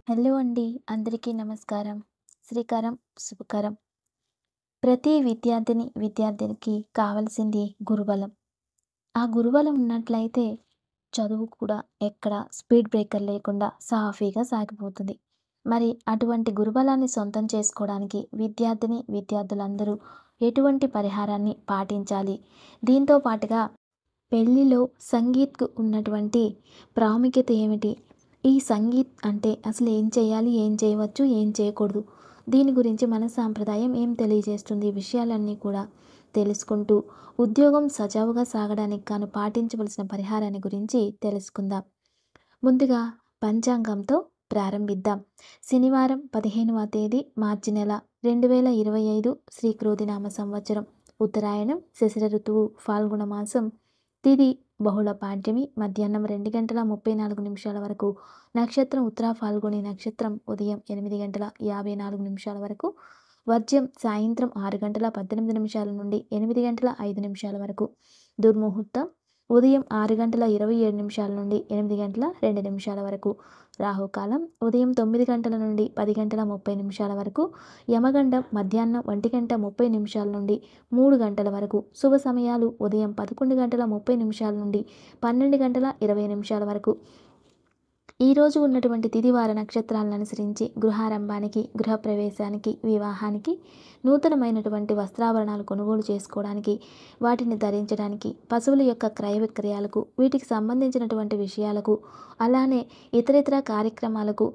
Hello అండి, అందరికీ నమస్కారం. శ్రీకారం శుభకరం. ప్రతి విద్యార్థినికి కావాల్సింది గురుబలం. ఆ గురుబలం ఉన్నట్లయితే చదువు కూడా ఎక్కడ స్పీడ్ బ్రేకర్ లేకుండా సాఫీగా సాగిపోతుంది. మరి అటువంటి గురుబలాన్ని సొంతం చేసుకోవడానికి విద్యార్థులందరూ ఎటువంటి పరిహారాన్ని పాటించాలి? దీంతో పాటుగా పెళ్ళిలో సంగీత్‌కు ఉన్నటువంటి ప్రాముఖ్యత ఏమిటి? ఈ సంగీత్ అంటే అసలు ఏం చేయాలి? ఏం చేయవచ్చు? ఏం చేయకూడదు? దీని గురించి మన సాంప్రదాయం ఏం తెలియజేస్తుంది? ఈ విషయాలన్నీ కూడా తెలుసుకుంటూ ఉద్యోగం సజావుగా సాగడానికి గాను పాటించవలసిన పరిహారాన్ని గురించి తెలుసుకుందాం. ముందుగా పంచాంగంతో ప్రారంభిద్దాం. శనివారం 15వ తేదీ మార్చి నెల 2025 శ్రీ క్రోధినామ సంవత్సరం, ఉత్తరాయణం, శశిర ఋతువు, ఫాల్గుణ మాసం, తిథి బహుళ పాడ్యమి, మధ్యాహ్నం 2 గంటల 34 నిమిషాల వరకు, నక్షత్రం ఉత్తరా ఫాల్గుని నక్షత్రం, ఉదయం 8 గంటల 54 నిమిషాల వరకు, వర్జ్యం సాయంత్రం 6 గంటల 18 నిమిషాల నుండి 8 గంటల 5 నిమిషాల వరకు, దుర్ముహూర్తం ఉదయం 6 గంటల 27 నిమిషాల నుండి 8 గంటల 2 నిమిషాల వరకు, రాహుకాలం ఉదయం 9 గంటల నుండి 10 గంటల 30 నిమిషాల వరకు, యమగండం మధ్యాహ్నం 1 గంట 30 నిమిషాల నుండి 3 గంటల వరకు, శుభ సమయాలు ఉదయం 11 గంటల 30 నిమిషాల నుండి 12 గంటల 20 నిమిషాల వరకు. ఈరోజు ఉన్నటువంటి తిథివార నక్షత్రాలను అనుసరించి గృహారంభానికి, గృహప్రవేశానికి, వివాహానికి, నూతనమైనటువంటి వస్త్రాభరణాలు కొనుగోలు చేసుకోవడానికి, వాటిని ధరించడానికి, పశువుల యొక్క క్రయ విక్రయాలకు, వీటికి సంబంధించినటువంటి విషయాలకు, అలానే ఇతరితర కార్యక్రమాలకు,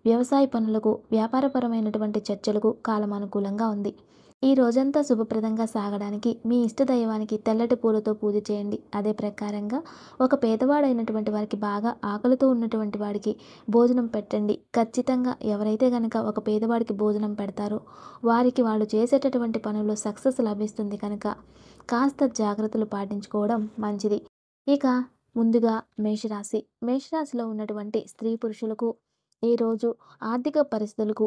వ్యవసాయ పనులకు, వ్యాపారపరమైనటువంటి చర్చలకు కాలం అనుకూలంగా ఉంది. ఈ రోజంతా శుభప్రదంగా సాగడానికి మీ ఇష్టదైవానికి తెల్లటి పూలతో పూజ చేయండి. అదే ప్రకారంగా ఒక పేదవాడైనటువంటి వారికి, బాగా ఆకలితో ఉన్నటువంటి వాడికి భోజనం పెట్టండి. ఖచ్చితంగా ఎవరైతే కనుక ఒక పేదవాడికి భోజనం పెడతారో వారికి వాళ్ళు చేసేటటువంటి పనుల్లో సక్సెస్ లభిస్తుంది కనుక కాస్త జాగ్రత్తలు పాటించుకోవడం మంచిది. ఇక ముందుగా మేషరాశిలో ఉన్నటువంటి స్త్రీ పురుషులకు ఈరోజు ఆర్థిక పరిస్థితులకు,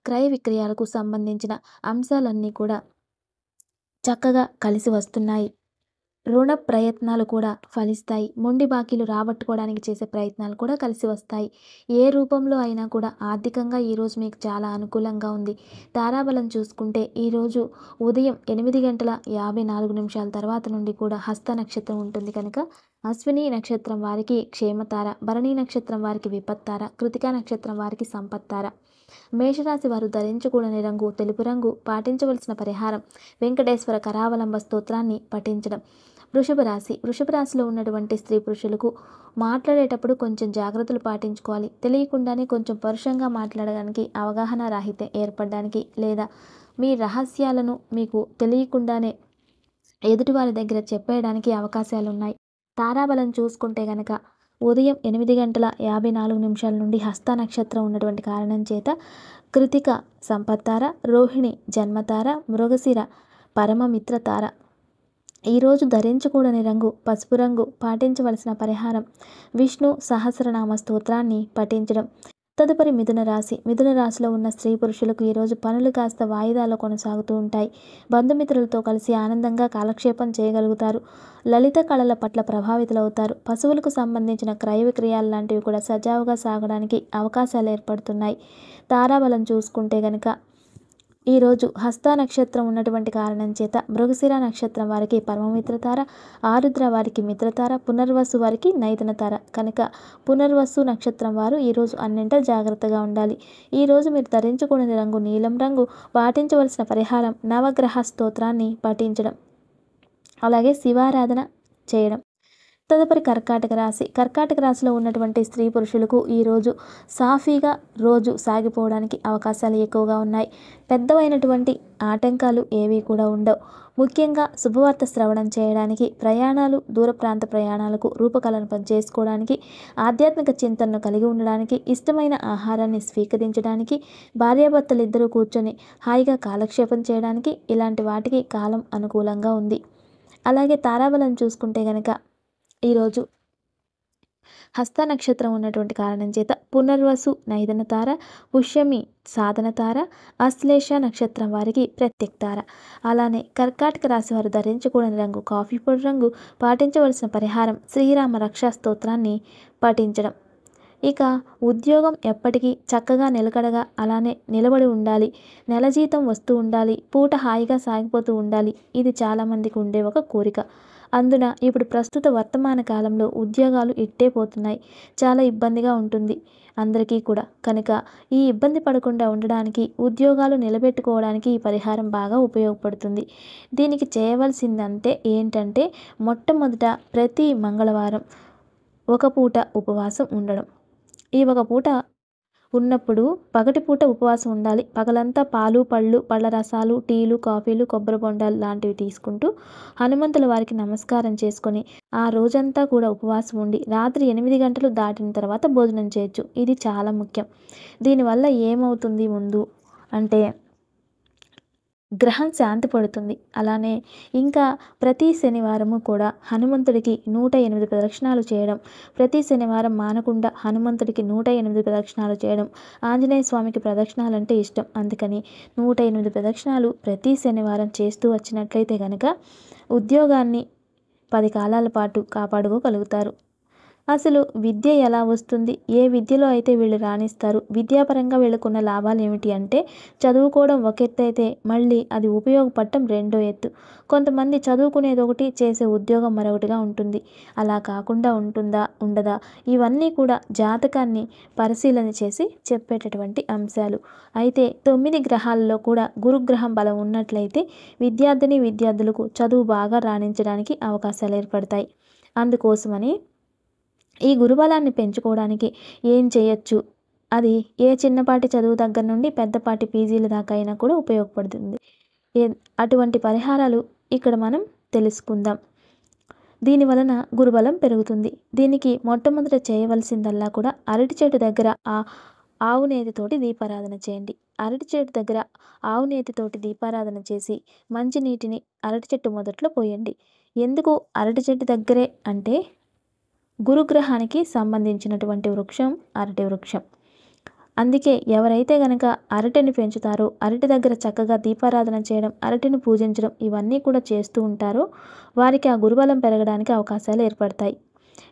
క్రయ విక్రయాలకు సంబంధించిన అంశాలన్నీ కూడా చక్కగా కలిసి వస్తున్నాయి. రుణ ప్రయత్నాలు కూడా ఫలిస్తాయి. మొండి బాకీలు రాబట్టుకోవడానికి చేసే ప్రయత్నాలు కూడా కలిసి వస్తాయి. ఏ రూపంలో అయినా కూడా ఆర్థికంగా ఈరోజు మీకు చాలా అనుకూలంగా ఉంది. తారాబలం చూసుకుంటే ఈరోజు ఉదయం 8 గంటల 54 నిమిషాల తర్వాత నుండి కూడా హస్త నక్షత్రం ఉంటుంది కనుక అశ్విని నక్షత్రం వారికి క్షేమతార, భరణి నక్షత్రం వారికి విపత్తార, కృతికా నక్షత్రం వారికి సంపత్తార. మేషరాశి వారు ధరించకూడని రంగు తెలుపు రంగు. పాటించవలసిన పరిహారం వెంకటేశ్వర కరావలంబ స్తోత్రాన్ని పఠించడం. వృషభ రాశిలో ఉన్నటువంటి స్త్రీ పురుషులకు మాట్లాడేటప్పుడు కొంచెం జాగ్రత్తలు పాటించుకోవాలి. తెలియకుండానే కొంచెం పరుషంగా మాట్లాడడానికి, అవగాహన రాహిత్యం ఏర్పడడానికి, లేదా మీ రహస్యాలను మీకు తెలియకుండానే ఎదుటి వారి దగ్గర చెప్పేయడానికి అవకాశాలు ఉన్నాయి. తారాబలం చూసుకుంటే గనక ఉదయం 8 గంటల 54 నిమిషాల నుండి హస్త నక్షత్రం ఉన్నటువంటి కారణం చేత కృతిక సంపత్తార, రోహిణి జన్మతార, మృగశిర పరమమిత్రతార. ఈరోజు ధరించకూడని రంగు పసుపు రంగు. పాటించవలసిన పరిహారం విష్ణు సహస్రనామ స్తోత్రాన్ని పఠించడం. తదుపరి మిథున రాశిలో ఉన్న స్త్రీ పురుషులకు ఈరోజు పనులు కాస్త వాయిదాలో కొనసాగుతూ ఉంటాయి. బంధుమిత్రులతో కలిసి ఆనందంగా కాలక్షేపం చేయగలుగుతారు. లలిత కళల పట్ల ప్రభావితులవుతారు. పశువులకు సంబంధించిన క్రయ విక్రయాలు లాంటివి కూడా సజావుగా సాగడానికి అవకాశాలు ఏర్పడుతున్నాయి. తారాబలం చూసుకుంటే గనక ఈరోజు హస్త నక్షత్రం ఉన్నటువంటి కారణం చేత మృగశిర నక్షత్రం వారికి పరమమిత్రతార, ఆరుద్ర వారికి మిత్రతార, పునర్వసు వారికి నైదనతార కనుక పునర్వసు నక్షత్రం వారు ఈరోజు అన్నింటా జాగ్రత్తగా ఉండాలి. ఈరోజు మీరు ధరించకూడని రంగు నీలం రంగు. పాటించవలసిన పరిహారం నవగ్రహ స్తోత్రాన్ని పఠించడం, అలాగే శివారాధన చేయడం. తదుపరి కర్కాటక రాశిలో ఉన్నటువంటి స్త్రీ పురుషులకు ఈరోజు సాఫీగా రోజు సాగిపోవడానికి అవకాశాలు ఎక్కువగా ఉన్నాయి. పెద్దవైనటువంటి ఆటంకాలు ఏవీ కూడా ఉండవు. ముఖ్యంగా శుభవార్త శ్రవణం చేయడానికి, ప్రయాణాలు, దూర ప్రాంత ప్రయాణాలకు రూపకల్పన చేసుకోవడానికి, ఆధ్యాత్మిక చింతనను కలిగి ఉండడానికి, ఇష్టమైన ఆహారాన్ని స్వీకరించడానికి, భార్యాభర్తలు ఇద్దరూ కూర్చొని హాయిగా కాలక్షేపం చేయడానికి, ఇలాంటి వాటికి కాలం అనుకూలంగా ఉంది. అలాగే తారాబలం చూసుకుంటే గనక ఈరోజు హస్త నక్షత్రం ఉన్నటువంటి కారణం చేత పునర్వసు నైదన తార, పుష్యమి సాధన తార, అశ్లేష నక్షత్రం వారికి ప్రత్యక్ తార. అలానే కర్కాటక రాశి వారు ధరించకూడని రంగు కాఫీ పొడి రంగు. పాటించవలసిన పరిహారం శ్రీరామ రక్షా స్తోత్రాన్ని పఠించడం. ఇక ఉద్యోగం ఎప్పటికీ చక్కగా నిలకడగా అలానే నిలబడి ఉండాలి. నెల జీతం వస్తూ ఉండాలి. పూట హాయిగా సాగిపోతూ ఉండాలి. ఇది చాలామందికి ఉండే ఒక కోరిక. అందున ఇప్పుడు ప్రస్తుత వర్తమాన కాలంలో ఉద్యోగాలు ఇట్టే పోతున్నాయి. చాలా ఇబ్బందిగా ఉంటుంది అందరికీ కూడా. కనుక ఈ ఇబ్బంది పడకుండా ఉండడానికి, ఉద్యోగాలు నిలబెట్టుకోవడానికి ఈ పరిహారం బాగా ఉపయోగపడుతుంది. దీనికి చేయవలసిందంటే ఏంటంటే, మొట్టమొదట ప్రతి మంగళవారం ఒక పూట ఉపవాసం ఉండడం. ఈ ఒక పూట ఉన్నప్పుడు పగటిపూట ఉపవాసం ఉండాలి. పగలంతా పాలు, పళ్ళు, పళ్ళ రసాలు, టీలు, కాఫీలు, కొబ్బరి బొండాలు లాంటివి తీసుకుంటూ హనుమంతుల వారికి నమస్కారం చేసుకొని ఆ రోజంతా కూడా ఉపవాసం ఉండి రాత్రి 8 గంటలు దాటిన తర్వాత భోజనం చేయొచ్చు. ఇది చాలా ముఖ్యం. దీనివల్ల ఏమవుతుంది ముందు అంటే గ్రహం శాంతి పడుతుంది. అలానే ఇంకా ప్రతి శనివారము కూడా హనుమంతుడికి 108 ప్రదక్షిణాలు చేయడం, ప్రతి శనివారం మానకుండా హనుమంతుడికి 108 ప్రదక్షిణాలు చేయడం. ఆంజనేయ స్వామికి ప్రదక్షిణాలు అంటే ఇష్టం. అందుకని 108 ప్రదక్షిణాలు ప్రతి శనివారం చేస్తూ వచ్చినట్లయితే కనుక ఉద్యోగాన్ని 10 కాలాల పాటు కాపాడుకోగలుగుతారు. అసలు విద్య ఎలా వస్తుంది? ఏ విద్యలో అయితే వీళ్ళు రాణిస్తారు? విద్యాపరంగా వీళ్ళకున్న లాభాలు ఏమిటి అంటే, చదువుకోవడం ఒక ఎత్తు అయితే మళ్ళీ అది ఉపయోగపడటం రెండో ఎత్తు. కొంతమంది చదువుకునేది ఒకటి, చేసే ఉద్యోగం మరొకటిగా ఉంటుంది. అలా కాకుండా ఉంటుందా? ఉండదా? ఇవన్నీ కూడా జాతకాన్ని పరిశీలన చేసి చెప్పేటటువంటి అంశాలు. అయితే 9 గ్రహాలలో కూడా గురుగ్రహం బలం ఉన్నట్లయితే విద్యార్థులకు చదువు బాగా రాణించడానికి అవకాశాలు ఏర్పడతాయి. అందుకోసమని ఈ గురుబలాన్ని పెంచుకోవడానికి ఏం చేయొచ్చు? అది ఏ చిన్నపాటి చదువు దగ్గర నుండి పెద్దపాటి పీజీల దాకా అయినా కూడా ఉపయోగపడుతుంది. అటువంటి పరిహారాలు ఇక్కడ మనం తెలుసుకుందాం. దీని వలన గురుబలం పెరుగుతుంది. దీనికి మొట్టమొదట చేయవలసిందల్లా కూడా అరటి చెట్టు దగ్గర ఆవు నేతితోటి దీపారాధన చేయండి. అరటి చెట్టు దగ్గర ఆవు నేతితోటి దీపారాధన చేసి మంచి నీటిని అరటి చెట్టు మొదట్లో పోయండి. ఎందుకు అరటి చెట్టు దగ్గరే అంటే, గురుగ్రహానికి సంబంధించినటువంటి వృక్షం అరటి వృక్షం. అందుకే ఎవరైతే గనక అరటిని పెంచుతారో, అరటి దగ్గర చక్కగా దీపారాధన చేయడం, అరటిని పూజించడం ఇవన్నీ కూడా చేస్తూ ఉంటారో వారికి ఆ గురుబలం పెరగడానికి అవకాశాలు ఏర్పడతాయి.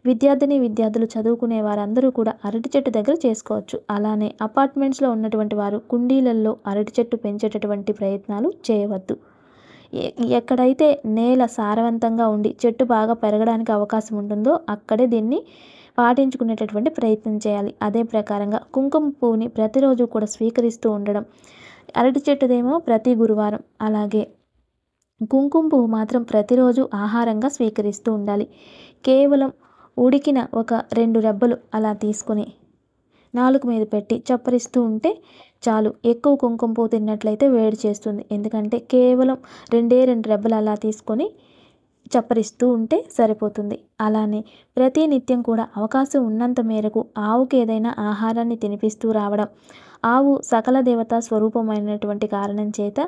విద్యార్థులు చదువుకునే వారందరూ కూడా అరటి చెట్టు దగ్గర చేసుకోవచ్చు. అలానే అపార్ట్మెంట్స్లో ఉన్నటువంటి వారు కుండీలలో అరటి చెట్టు పెంచేటటువంటి ప్రయత్నాలు చేయవద్దు. ఎక్కడైతే నేల సారవంతంగా ఉండి చెట్టు బాగా పెరగడానికి అవకాశం ఉంటుందో అక్కడే దీన్ని పాటించుకునేటటువంటి ప్రయత్నం చేయాలి. అదే ప్రకారంగా కుంకుమ పువ్వుని ప్రతిరోజు కూడా స్వీకరిస్తూ ఉండడం. అరటి చెట్టుదేమో ప్రతి గురువారం, అలాగే కుంకుమ పువ్వు మాత్రం ప్రతిరోజు ఆహారంగా స్వీకరిస్తూ ఉండాలి. కేవలం ఉడికిన ఒక 2 రెబ్బలు అలా తీసుకొని నాలుక మీద పెట్టి చప్పరిస్తూ ఉంటే చాలు. ఎక్కువ కుంకుమ పువ్వు తిన్నట్లయితే వేడి చేస్తుంది. ఎందుకంటే కేవలం 2 రెబ్బలు అలా తీసుకొని చప్పరిస్తూ ఉంటే సరిపోతుంది. అలానే ప్రతి నిత్యం కూడా అవకాశం ఉన్నంత మేరకు ఆవుకి ఏదైనా ఆహారాన్ని తినిపిస్తూ రావడం. ఆవు సకల దేవతా స్వరూపమైనటువంటి కారణం చేత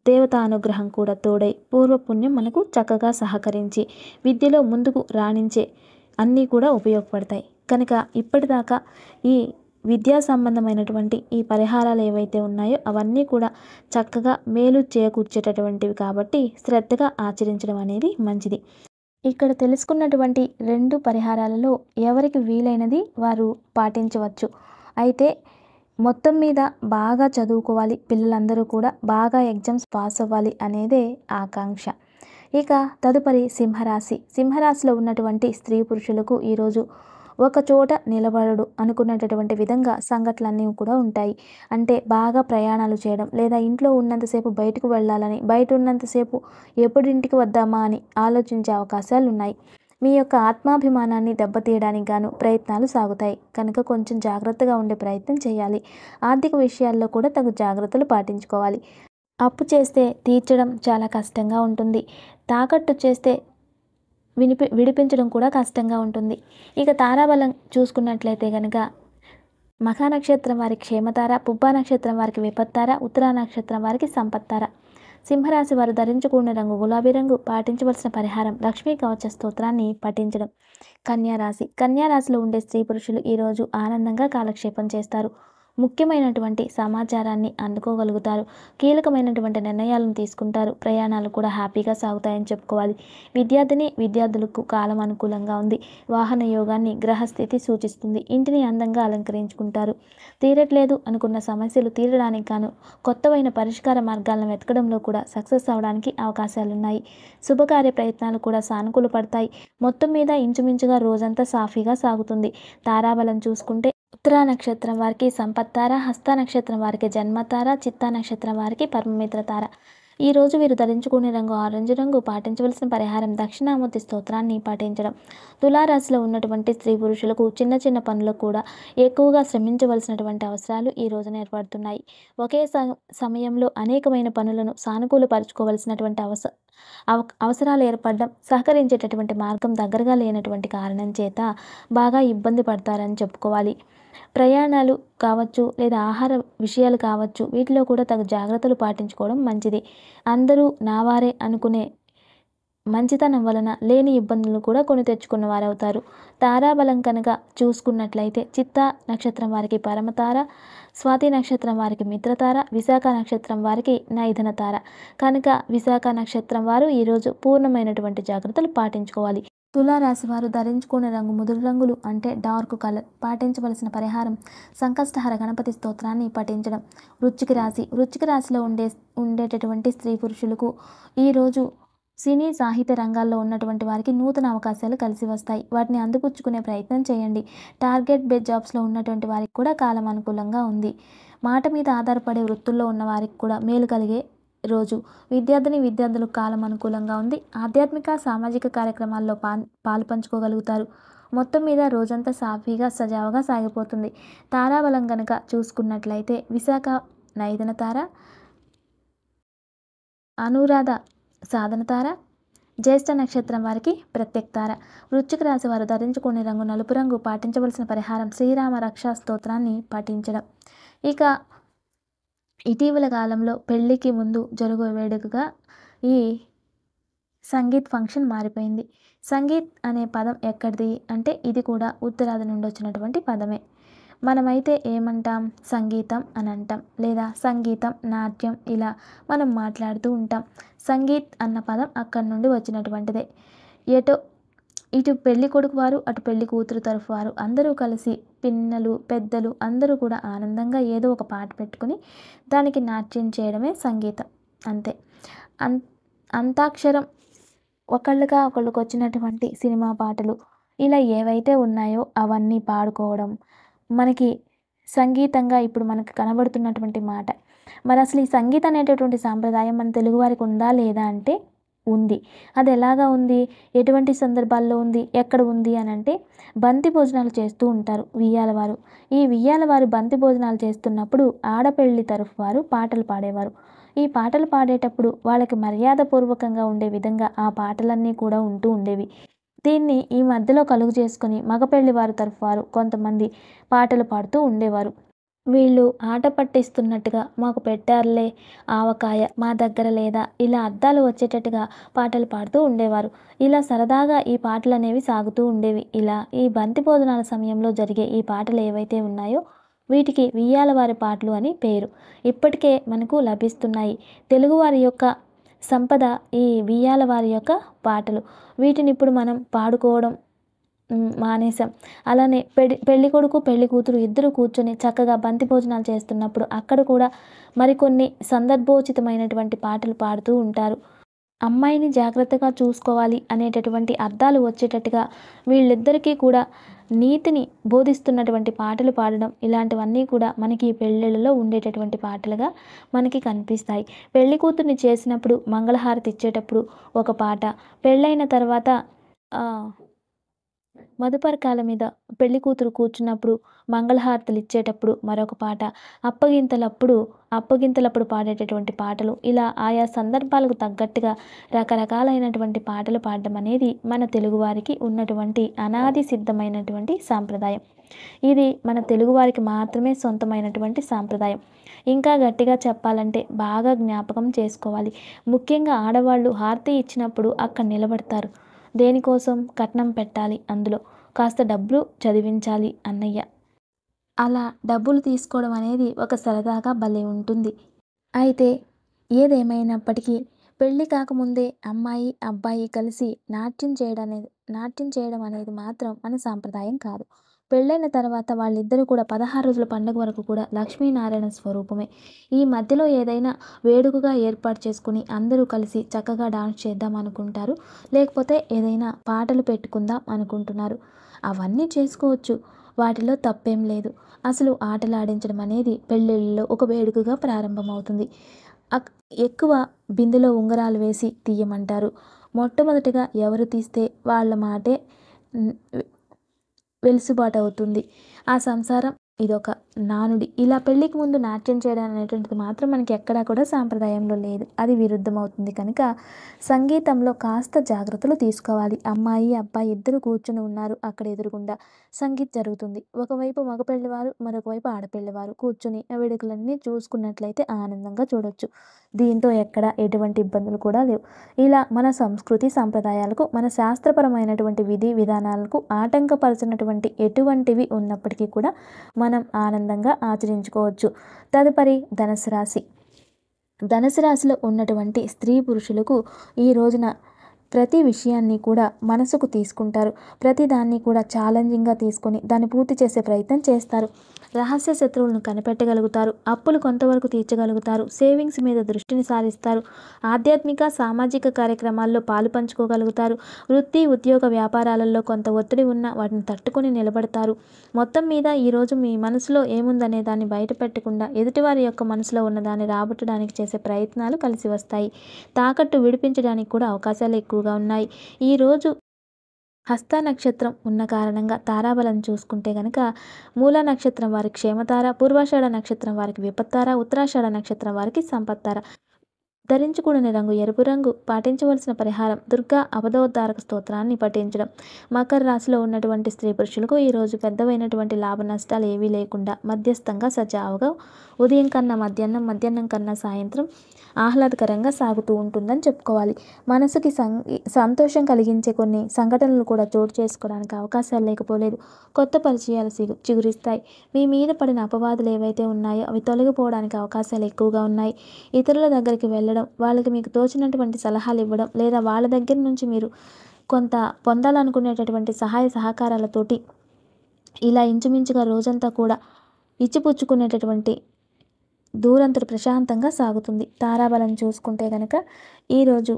దేవతా అనుగ్రహం కూడా తోడై పూర్వపుణ్యం మనకు చక్కగా సహకరించి విద్యలో ముందుకు రాణించే అన్నీ కూడా ఉపయోగపడతాయి. కనుక ఇప్పటిదాకా ఈ విద్యా సంబంధమైనటువంటి ఈ పరిహారాలు ఏవైతే ఉన్నాయో అవన్నీ కూడా చక్కగా మేలు చేకూర్చేటటువంటివి కాబట్టి శ్రద్ధగా ఆచరించడం అనేది మంచిది. ఇక్కడ తెలుసుకున్నటువంటి 2 పరిహారాలలో ఎవరికి వీలైనది వారు పాటించవచ్చు. అయితే మొత్తం మీద బాగా చదువుకోవాలి, పిల్లలందరూ కూడా బాగా ఎగ్జామ్స్ పాస్ అవ్వాలి అనేదే ఆకాంక్ష. ఇక తదుపరి సింహరాశిలో ఉన్నటువంటి స్త్రీ పురుషులకు ఈరోజు ఒక చోట నిలబడడు అనుకున్నటువంటి విధంగా సంఘటనలన్నీ కూడా ఉంటాయి. అంటే బాగా ప్రయాణాలు చేయడం, లేదా ఇంట్లో ఉన్నంతసేపు బయటకు వెళ్ళాలని, బయట ఉన్నంతసేపు ఎప్పుడు ఇంటికి వద్దామా అని ఆలోచించే అవకాశాలు ఉన్నాయి. మీ యొక్క ఆత్మాభిమానాన్ని దెబ్బతీయడానికి గాను ప్రయత్నాలు సాగుతాయి. కనుక కొంచెం జాగ్రత్తగా ఉండే ప్రయత్నం చేయాలి. ఆర్థిక విషయాల్లో కూడా తగు జాగ్రత్తలు పాటించుకోవాలి. అప్పు చేస్తే తీర్చడం చాలా కష్టంగా ఉంటుంది. తాకట్టు చేస్తే విడిపించడం కూడా కష్టంగా ఉంటుంది. ఇక తారాబలం చూసుకున్నట్లయితే కనుక మఖా నక్షత్రం వారికి క్షేమతార, పుబ్బా నక్షత్రం వారికి విపత్తార, ఉత్తరా నక్షత్రం వారికి సంపత్తార. సింహరాశి వారు ధరించుకునే రంగు గులాబీ రంగు. పాటించవలసిన పరిహారం లక్ష్మీ కవచ స్తోత్రాన్ని పఠించడం. కన్యా రాశిలో ఉండే స్త్రీ పురుషులు ఈరోజు ఆనందంగా కాలక్షేపం చేస్తారు. ముఖ్యమైనటువంటి సమాచారాన్ని అందుకోగలుగుతారు. కీలకమైనటువంటి నిర్ణయాలను తీసుకుంటారు. ప్రయాణాలు కూడా హ్యాపీగా సాగుతాయని చెప్పుకోవాలి. విద్యార్థులకు కాలం అనుకూలంగా ఉంది. వాహన యోగాన్ని గ్రహస్థితి సూచిస్తుంది. ఇంటిని అందంగా అలంకరించుకుంటారు. తీరట్లేదు అనుకున్న సమస్యలు తీరడానికి గాను కొత్తవైన పరిష్కార మార్గాలను వెతకడంలో కూడా సక్సెస్ అవడానికి అవకాశాలున్నాయి. శుభకార్య ప్రయత్నాలు కూడా సానుకూలపడతాయి. మొత్తం మీద ఇంచుమించుగా రోజంతా సాఫీగా సాగుతుంది. తారాబలం చూసుకుంటే ఉత్తరా నక్షత్రం వారికి సంపత్తార, హస్త నక్షత్రం వారికి జన్మతార, చిత్తా నక్షత్రం వారికి పరమమిత్ర తార. ఈరోజు వీరు ధరించుకునే రంగు ఆరెంజ్ రంగు. పాటించవలసిన పరిహారం దక్షిణామూర్తి స్తోత్రాన్ని పాటించడం. తులారాశిలో ఉన్నటువంటి స్త్రీ పురుషులకు చిన్న చిన్న పనులకు కూడా ఎక్కువగా శ్రమించవలసినటువంటి అవసరాలు ఈ రోజున ఏర్పడుతున్నాయి. ఒకే సమయంలో అనేకమైన పనులను సానుకూలపరుచుకోవలసినటువంటి అవసరాలు ఏర్పడడం, సహకరించేటటువంటి మార్గం దగ్గరగా లేనటువంటి కారణం చేత బాగా ఇబ్బంది పడతారని చెప్పుకోవాలి. ప్రయాణాలు కావచ్చు లేదా ఆహార విషయాలు కావచ్చు, వీటిలో కూడా తగు జాగ్రత్తలు పాటించుకోవడం మంచిది. అందరూ నావారే అనుకునే మంచితనం వలన లేని ఇబ్బందులు కూడా కొని తెచ్చుకున్న వారవుతారు. తారాబలం కనుక చూసుకున్నట్లయితే చిత్తా నక్షత్రం వారికి పరమతార, స్వాతి నక్షత్రం వారికి మిత్రతార, విశాఖ నక్షత్రం వారికి నైధన తార. కనుక విశాఖ నక్షత్రం వారు ఈరోజు పూర్ణమైనటువంటి జాగ్రత్తలు పాటించుకోవాలి. తులారాశి వారు ధరించుకునే రంగు ముదురు రంగులు అంటే డార్క్ కలర్. పాటించవలసిన పరిహారం సంకష్టహర గణపతి స్తోత్రాన్ని పఠించడం. వృశ్చిక రాశిలో ఉండేటటువంటి స్త్రీ పురుషులకు ఈరోజు సినీ సాహిత్య రంగాల్లో ఉన్నటువంటి వారికి నూతన అవకాశాలు కలిసి వస్తాయి. వాటిని అందిపుచ్చుకునే ప్రయత్నం చేయండి. టార్గెట్ బేస్ జాబ్స్లో ఉన్నటువంటి వారికి కూడా కాలం అనుకూలంగా ఉంది. మాట మీద ఆధారపడే వృత్తుల్లో ఉన్న వారికి కూడా మేలు కలిగే రోజు. విద్యార్థులకు కాలం అనుకూలంగా ఉంది. ఆధ్యాత్మిక సామాజిక కార్యక్రమాల్లో పాలు పంచుకోగలుగుతారు. మొత్తం మీద రోజంతా సాఫీగా సజావుగా సాగిపోతుంది. తారాబలం కనుక చూసుకున్నట్లయితే విశాఖ నైదన తార, అనురాధ సాధన తార, జ్యేష్ఠ నక్షత్రం వారికి ప్రత్యక్ తార. వృశ్చిక రాశి వారు ధరించుకునే రంగు నలుపు రంగు. పాటించవలసిన పరిహారం శ్రీరామ రక్షా స్తోత్రాన్ని పఠించడం. ఇక ఇటీవల కాలంలో పెళ్ళికి ముందు జరుగు వేడుకగా ఈ సంగీత్ ఫంక్షన్ మారిపోయింది. సంగీత్ అనే పదం ఎక్కడిది అంటే ఇది కూడా ఉత్తరాది నుండి వచ్చినటువంటి పదమే. మనమైతే ఏమంటాం? సంగీతం అని అంటాం, లేదా సంగీతం, నాట్యం ఇలా మనం మాట్లాడుతూ ఉంటాం. సంగీత్ అన్న పదం అక్కడి నుండి వచ్చినటువంటిదే. ఇటు పెళ్లి కొడుకు వారు, అటు పెళ్లి కూతురు తరఫు వారు అందరూ కలిసి పిన్నలు పెద్దలు అందరూ కూడా ఆనందంగా ఏదో ఒక పాట పెట్టుకుని దానికి నాట్యం చేయడమే సంగీతం. అంతే. అంతాక్షరం, ఒకళ్ళకి వచ్చినటువంటి సినిమా పాటలు ఇలా ఏవైతే ఉన్నాయో అవన్నీ పాడుకోవడం మనకి సంగీతంగా ఇప్పుడు మనకు కనబడుతున్నటువంటి మాట. మరి అసలు ఈ సంగీతం అనేటటువంటి సాంప్రదాయం మన తెలుగు వారికి ఉందా లేదా అంటే ఉంది. అది ఎలాగా ఉంది, ఎటువంటి సందర్భాల్లో ఉంది, ఎక్కడ ఉంది అని అంటే బంతి భోజనాలు చేస్తూ ఉంటారు వియ్యాలవారు. ఈ వియ్యాలవారు బంతి భోజనాలు చేస్తున్నప్పుడు ఆడపెళ్లి తరఫు వారు పాటలు పాడేవారు. ఈ పాటలు పాడేటప్పుడు వాళ్ళకి మర్యాదపూర్వకంగా ఉండే విధంగా ఆ పాటలన్నీ కూడా ఉంటూ ఉండేవి. దీన్ని ఈ మధ్యలో కలుగు చేసుకొని మగపెళ్లి వారి తరఫు వారు కొంతమంది పాటలు పాడుతూ ఉండేవారు. వీళ్ళు ఆట పట్టిస్తున్నట్టుగా మాకు పెట్టారులే ఆవకాయ మా దగ్గర లేదా ఇలా అర్థాలు వచ్చేటట్టుగా పాటలు పాడుతూ ఉండేవారు. ఇలా సరదాగా ఈ పాటలు అనేవి సాగుతూ ఉండేవి. ఇలా ఈ బంతి భోజనాల సమయంలో జరిగే ఈ పాటలు ఏవైతే ఉన్నాయో వీటికి వియ్యాలవారి పాటలు అని పేరు. ఇప్పటికే మనకు లభిస్తున్నాయి. తెలుగువారి యొక్క సంపద ఈ వియ్యాలవారి యొక్క పాటలు. వీటిని ఇప్పుడు మనం పాడుకోవడం మానేశాం. అలానే పెళ్లి కొడుకు పెళ్లి కూతురు ఇద్దరు కూర్చొని చక్కగా బంతి భోజనాలు చేస్తున్నప్పుడు అక్కడ కూడా మరికొన్ని సందర్భోచితమైనటువంటి పాటలు పాడుతూ ఉంటారు. అమ్మాయిని జాగ్రత్తగా చూసుకోవాలి అనేటటువంటి అర్థాలు వచ్చేటట్టుగా వీళ్ళిద్దరికీ కూడా నీతిని బోధిస్తున్నటువంటి పాటలు పాడడం ఇలాంటివన్నీ కూడా మనకి పెళ్ళిళ్ళలో ఉండేటటువంటి పాటలుగా మనకి కనిపిస్తాయి. పెళ్లి కూతుర్ని చేసినప్పుడు మంగళహారతి ఇచ్చేటప్పుడు ఒక పాట, పెళ్ళైన తర్వాత మధుపర్కాల మీద పెళ్లి కూతురు కూర్చున్నప్పుడు, మంగళహారతులు ఇచ్చేటప్పుడు మరొక పాట, అప్పగింతలప్పుడు అప్పగింతలప్పుడు పాడేటటువంటి పాటలు, ఇలా ఆయా సందర్భాలకు తగ్గట్టుగా రకరకాలైనటువంటి పాటలు పాడడం అనేది మన తెలుగువారికి ఉన్నటువంటి అనాది సిద్ధమైనటువంటి సాంప్రదాయం. ఇది మన తెలుగువారికి మాత్రమే సొంతమైనటువంటి సాంప్రదాయం. ఇంకా గట్టిగా చెప్పాలంటే బాగా జ్ఞాపకం చేసుకోవాలి. ముఖ్యంగా ఆడవాళ్ళు హారతి ఇచ్చినప్పుడు అక్కడ నిలబడతారు. దేనికోసం? కట్నం పెట్టాలి అందులో. కాస్త డబ్బులు చదివించాలి అన్నయ్య. అలా డబ్బులు తీసుకోవడం అనేది ఒక సరదాగా భలే ఉంటుంది. అయితే ఏదేమైనప్పటికీ పెళ్లి కాకముందే అమ్మాయి, అబ్బాయి కలిసి నాట్యం చేయడం అనేది మాత్రం మన సాంప్రదాయం కాదు. పెళ్ళైన తర్వాత వాళ్ళిద్దరూ కూడా 16 రోజుల పండుగ వరకు కూడా లక్ష్మీనారాయణ స్వరూపమే. ఈ మధ్యలో ఏదైనా వేడుకగా ఏర్పాటు చేసుకుని అందరూ కలిసి చక్కగా డాన్స్ చేద్దాం అనుకుంటారు. లేకపోతే ఏదైనా పాటలు పెట్టుకుందాం అనుకుంటున్నారు. అవన్నీ చేసుకోవచ్చు. వాటిలో తప్పేం లేదు. అసలు ఆటలాడించడం అనేది పెళ్ళిళ్ళలో ఒక వేడుకగా ప్రారంభమవుతుంది. అక్ ఎక్కువ బిందెలో ఉంగరాలు వేసి తీయమంటారు. మొట్టమొదటిగా ఎవరు తీస్తే వాళ్ళ మాటే హ్మ్, వెలుసుబాటు అవుతుంది. ఆ సంసారం ఇదొక నానుడి. ఇలా పెళ్ళికి ముందు నాట్యం చేయడం అనేటువంటిది మాత్రం మనకి ఎక్కడా కూడా సాంప్రదాయంలో లేదు. అది విరుద్ధమవుతుంది కనుక సంగీతంలో కాస్త జాగ్రత్తలు తీసుకోవాలి. అమ్మాయి, అబ్బాయి ఇద్దరు కూర్చొని ఉన్నారు అక్కడ ఎదురుగుండా. సంగీత్ జరుగుతుంది. ఒకవైపు మగ పెళ్లివారు, మరొక వైపు ఆడపెళ్లివారు కూర్చొని ఆ వేడుకలన్నీ చూసుకున్నట్లయితే ఆనందంగా చూడొచ్చు. దీంతో ఎక్కడ ఎటువంటి ఇబ్బందులు కూడా లేవు. ఇలా మన సంస్కృతి సంప్రదాయాలకు, మన శాస్త్రపరమైనటువంటి విధి విధానాలకు ఆటంకపరచినటువంటి ఎటువంటివి ఉన్నప్పటికీ కూడా మనం ఆనందంగా ఆచరించుకోవచ్చు. తదుపరి ధనుసు రాశి. ధనుసు రాశిలో ఉన్నటువంటి స్త్రీ పురుషులకు ఈ రోజున ప్రతి విషయాన్ని కూడా మనసుకు తీసుకుంటారు. ప్రతి దాన్ని కూడా ఛాలెంజింగ్గా తీసుకొని దాన్ని పూర్తి చేసే ప్రయత్నం చేస్తారు. రహస్య శత్రువులను కనిపెట్టగలుగుతారు. అప్పులు కొంతవరకు తీర్చగలుగుతారు. సేవింగ్స్ మీద దృష్టిని సారిస్తారు. ఆధ్యాత్మిక సామాజిక కార్యక్రమాల్లో పాలు పంచుకోగలుగుతారు. వృత్తి ఉద్యోగ వ్యాపారాలలో కొంత ఒత్తిడి ఉన్నా వాటిని తట్టుకొని నిలబడతారు. మొత్తం మీద ఈరోజు మీ మనసులో ఏముందనే దాన్ని బయట పెట్టకుండా ఎదుటివారి యొక్క మనసులో ఉన్నదాన్ని రాబట్టడానికి చేసే ప్రయత్నాలు కలిసి వస్తాయి. తాకట్టు విడిపించడానికి కూడా అవకాశాలు ఎక్కువగా ఉన్నాయి. ఈరోజు హస్త నక్షత్రం ఉన్న కారణంగా తారాబలం చూసుకుంటే గనక మూల నక్షత్రం వారికి క్షేమతార, పూర్వాషాఢ నక్షత్రం వారికి విపత్తార, ఉత్తరాషాఢ నక్షత్రం వారికి సంపత్తార. ధరించకూడని రంగు ఎరుపు రంగు. పాటించవలసిన పరిహారం దుర్గా అపదోద్ధారక స్తోత్రాన్ని పఠించడం. మకర రాశిలో ఉన్నటువంటి స్త్రీ పురుషులకు ఈరోజు పెద్దవైనటువంటి లాభ నష్టాలు ఏవీ లేకుండా మధ్యస్థంగా సజావుగా ఉదయం కన్నా మధ్యాహ్నం, మధ్యాహ్నం కన్నా సాయంత్రం ఆహ్లాదకరంగా సాగుతూ ఉంటుందని చెప్పుకోవాలి. మనసుకి సంతోషం కలిగించే కొన్ని సంఘటనలు కూడా చోటు చేసుకోవడానికి అవకాశాలు లేకపోలేదు. కొత్త పరిచయాలు చిగురిస్తాయి. మీ మీద పడిన అపవాదులు ఏవైతే ఉన్నాయో అవి తొలగిపోవడానికి అవకాశాలు ఎక్కువగా ఉన్నాయి. ఇతరుల దగ్గరికి వెళ్ళడం, వాళ్ళకి మీకు తోచినటువంటి సలహాలు ఇవ్వడం, లేదా వాళ్ళ దగ్గర నుంచి మీరు కొంత పొందాలనుకునేటటువంటి సహాయ సహకారాలతోటి ఇలా ఇంచుమించుగా రోజంతా కూడా ఇచ్చిపుచ్చుకునేటటువంటి దూరంతో ప్రశాంతంగా సాగుతుంది. తారాబలం చూసుకుంటే కనుక ఈరోజు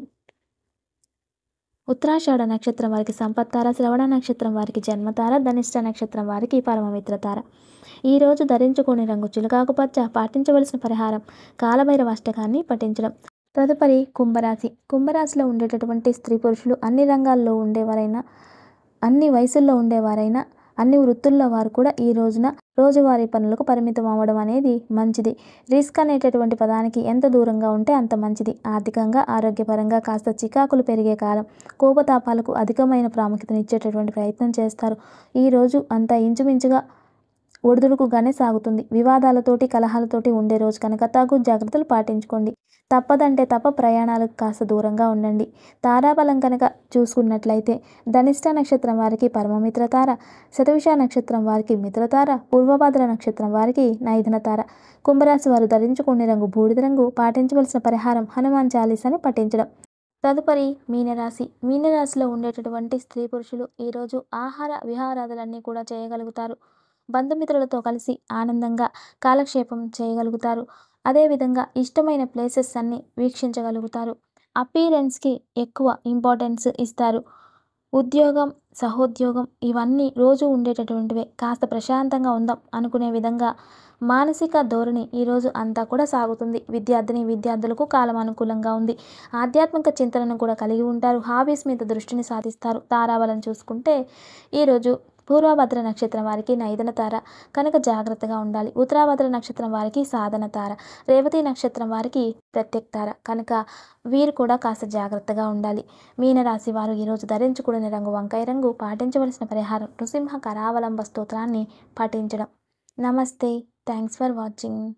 ఉత్తరాషాఢ నక్షత్రం వారికి సంపత్తార, శ్రవణ నక్షత్రం వారికి జన్మతార, ధనిష్ట నక్షత్రం వారికి పరమమిత్రతార. ఈరోజు ధరించుకునే రంగు చిలకాకుపచ్చ. పాటించవలసిన పరిహారం కాలభైరవ అష్టకాన్ని పఠించడం. తదుపరి కుంభరాశి. కుంభరాశిలో ఉండేటటువంటి స్త్రీ పురుషులు అన్ని రంగాల్లో ఉండేవారైనా, అన్ని వయసుల్లో ఉండేవారైనా, అన్ని వృత్తుల్లో వారు కూడా ఈ రోజున రోజువారీ పనులకు పరిమితం అవ్వడం అనేది మంచిది. రిస్క్ అనేటటువంటి పదానికి ఎంత దూరంగా ఉంటే అంత మంచిది. ఆర్థికంగా, ఆరోగ్యపరంగా కాస్త చికాకులు పెరిగే కాలం. కోపతాపాలకు అధికమైన ప్రాముఖ్యతనిచ్చేటటువంటి ప్రయత్నం చేస్తారు. ఈరోజు అంతా ఇంచుమించుగా ఒడిదుడుకుగానే సాగుతుంది. వివాదాలతోటి, కలహాలతోటి ఉండే రోజు కనుక తగు జాగ్రత్తలు పాటించుకోండి. తప్పదంటే తప్ప ప్రయాణాలకు కాస్త దూరంగా ఉండండి. తారాబలం కనుక చూసుకున్నట్లయితే ధనిష్ట నక్షత్రం వారికి పరమమిత్రతార, శతవిష నక్షత్రం వారికి మిత్రతార, పూర్వభద్ర నక్షత్రం వారికి నైదనతార. కుంభరాశి వారు ధరించుకునే రంగు బూడిద రంగు. పాటించవలసిన పరిహారం హనుమాన్ చాలీసాని పఠించడం. తదుపరి మీనరాశి. మీనరాశిలో ఉండేటటువంటి స్త్రీ పురుషులు ఈరోజు ఆహార విహారాదులన్నీ కూడా చేయగలుగుతారు. బంధుమిత్రులతో కలిసి ఆనందంగా కాలక్షేపం చేయగలుగుతారు. అదేవిధంగా ఇష్టమైన ప్లేసెస్ అన్నీ వీక్షించగలుగుతారు. అపీరెన్స్కి ఎక్కువ ఇంపార్టెన్స్ ఇస్తారు. ఉద్యోగం, సహోద్యోగం ఇవన్నీ రోజు ఉండేటటువంటివే. కాస్త ప్రశాంతంగా ఉందాం అనుకునే విధంగా మానసిక ధోరణి ఈరోజు అంతా కూడా సాగుతుంది. విద్యార్థులకు కాలం అనుకూలంగా ఉంది. ఆధ్యాత్మిక చింతనను కూడా కలిగి ఉంటారు. హాబీస్ మీద దృష్టిని సాధిస్తారు. తారాబలం చూసుకుంటే ఈరోజు పూర్వభద్ర నక్షత్రం వారికి నైదన తార కనుక జాగ్రత్తగా ఉండాలి. ఉత్తరాభద్ర నక్షత్రం వారికి సాధన తార, రేవతి నక్షత్రం వారికి ప్రత్యక్ తార కనుక వీరు కూడా కాస్త జాగ్రత్తగా ఉండాలి. మీనరాశి వారు ఈరోజు ధరించకూడని రంగు వంకాయ రంగు. పాటించవలసిన పరిహారం నృసింహ కరావలంబ స్తోత్రాన్ని పఠించడం. నమస్తే. Thanks for watching.